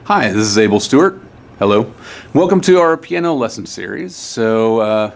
Hi, this is Abel Stewart. Hello. Welcome to our piano lesson series. So,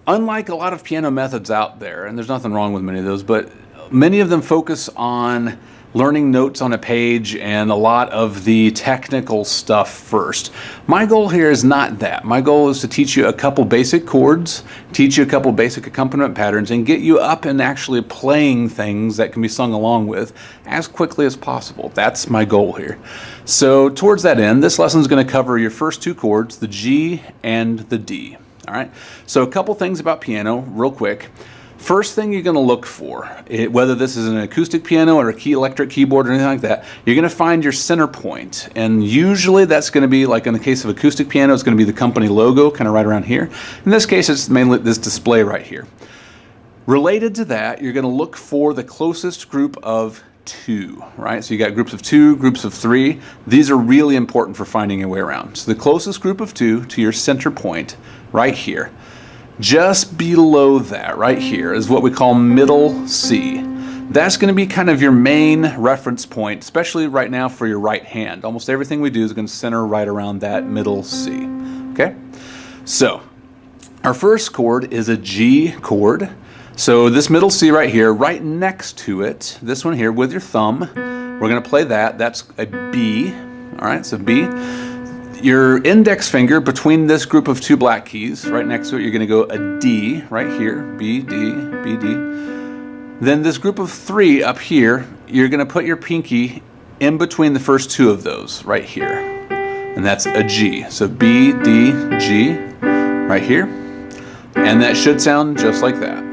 unlike a lot of piano methods out there, and there's nothing wrong with many of those, but many of them focus on learning notes on a page and a lot of the technical stuff first. My goal here is not that. My goal is to teach you a couple basic chords, teach you a couple basic accompaniment patterns, and get you up and actually playing things that can be sung along with as quickly as possible. That's my goal here. So towards that end, this lesson is going to cover your first two chords, the G and the D. All right. So a couple things about piano real quick. First thing you're going to look for, whether this is an acoustic piano or a electric keyboard or anything like that, you're going to find your center point. And usually that's going to be, like in the case of acoustic piano, it's going to be the company logo, kind of right around here. In this case, it's mainly this display right here. Related to that, you're going to look for the closest group of two, right? So you got groups of two, groups of three. These are really important for finding your way around. So the closest group of two to your center point right here. Just below that, right here, is what we call middle C. That's going to be kind of your main reference point, especially right now for your right hand. Almost everything we do is going to center right around that middle C. Okay? So, our first chord is a G chord. So this middle C right here, right next to it, this one here with your thumb, we're going to play that. That's a B. All right, so B. Your index finger between this group of two black keys, right next to it, you're going to go a D right here, B, D, B, D. Then this group of three up here, you're going to put your pinky in between the first two of those right here. And that's a G. So B, D, G right here. And that should sound just like that.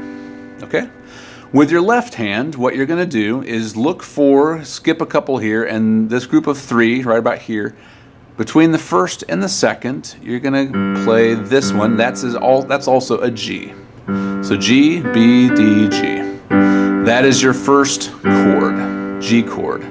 Okay? With your left hand, what you're going to do is skip a couple here, and this group of three right about here, between the first and the second, you're going to play this one. That's also a G. So G, B, D, G. That is your first chord, G chord.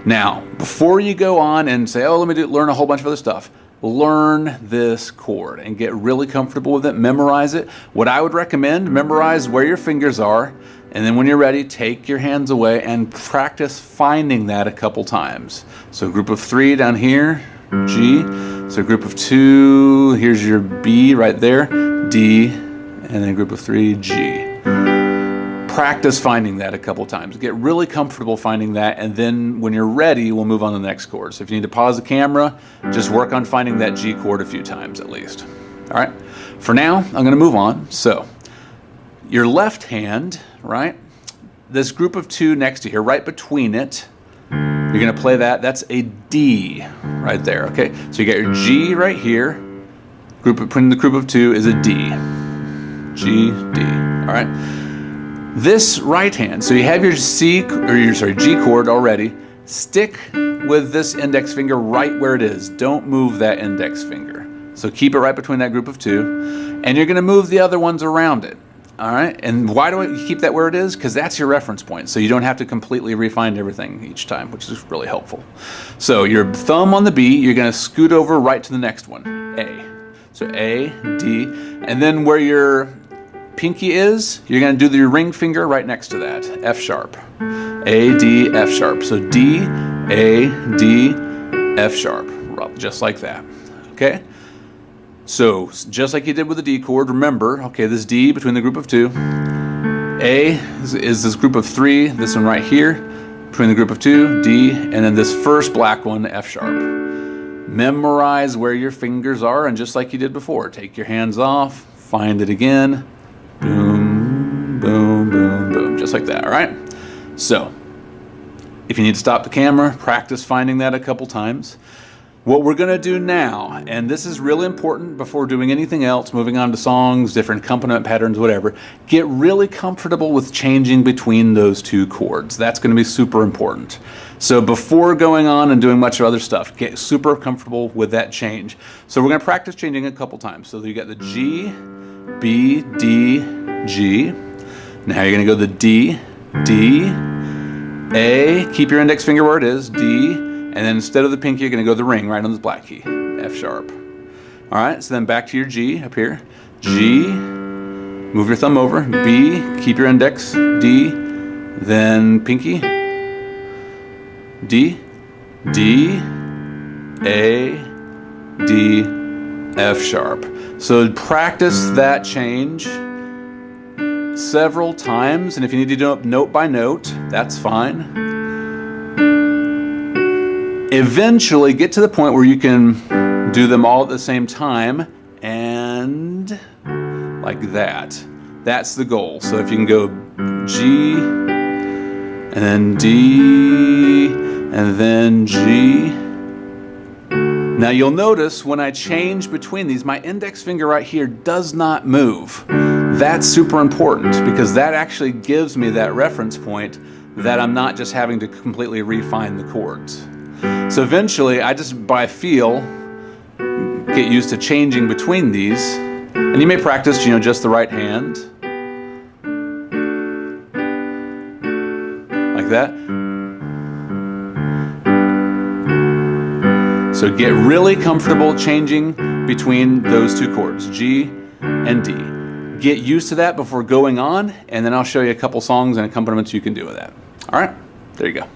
Now, before you go on and say, oh, let me learn a whole bunch of other stuff, learn this chord and get really comfortable with it. Memorize it. What I would recommend, memorize where your fingers are, and then when you're ready, take your hands away and practice finding that a couple times. So group of three down here, G. So group of two, here's your B right there, D, and then group of three, G. Practice finding that a couple times. Get really comfortable finding that, and then when you're ready, we'll move on to the next chord. So if you need to pause the camera, just work on finding that G chord a few times at least. All right. For now, I'm going to move on. So your left hand, right, this group of two next to here, right between it, you're going to play that. That's a D right there, okay? So you got your G right here. Between the group of two is a D. G, D, all right? This right hand, so you have your G chord already. Stick with this index finger right where it is. Don't move that index finger. So keep it right between that group of two. And you're going to move the other ones around it. All right, and why do I keep that where it is? Because that's your reference point, so you don't have to completely refine everything each time, which is really helpful. So your thumb on the B, you're going to scoot over right to the next one, A. So A, D, and then where your pinky is, you're going to do your ring finger right next to that, F sharp. A, D, F sharp. So D, A, D, F sharp, just like that, okay? So, just like you did with the D chord, remember, okay, this D between the group of two. A is this group of three, this one right here, between the group of two, D, and then this first black one, F sharp. Memorize where your fingers are, and just like you did before, take your hands off, find it again, boom, boom, boom, boom, just like that, all right? So, if you need to stop the camera, practice finding that a couple times. What we're going to do now, and this is really important before doing anything else, moving on to songs, different accompaniment patterns, whatever, get really comfortable with changing between those two chords. That's going to be super important. So before going on and doing much of other stuff, get super comfortable with that change. So we're going to practice changing a couple times. So you got the G, B, D, G. Now you're going to go the D, D, A, keep your index finger where it is, D, and then instead of the pinky, you're going to go the ring right on this black key, F sharp. All right, so then back to your G up here. G, move your thumb over. B, keep your index. D, then pinky. D, D, A, D, F sharp. So practice that change several times, and if you need to do it note by note, that's fine. Eventually get to the point where you can do them all at the same time, and like that. That's the goal. So if you can go G, and then D, and then G. Now you'll notice when I change between these, my index finger right here does not move. That's super important because that actually gives me that reference point that I'm not just having to completely refine the chords. So eventually I just by feel get used to changing between these, and you may practice, just the right hand like that. So get really comfortable changing between those two chords, G and D. Get used to that before going on, and then I'll show you a couple songs and accompaniments you can do with that. All right, there you go.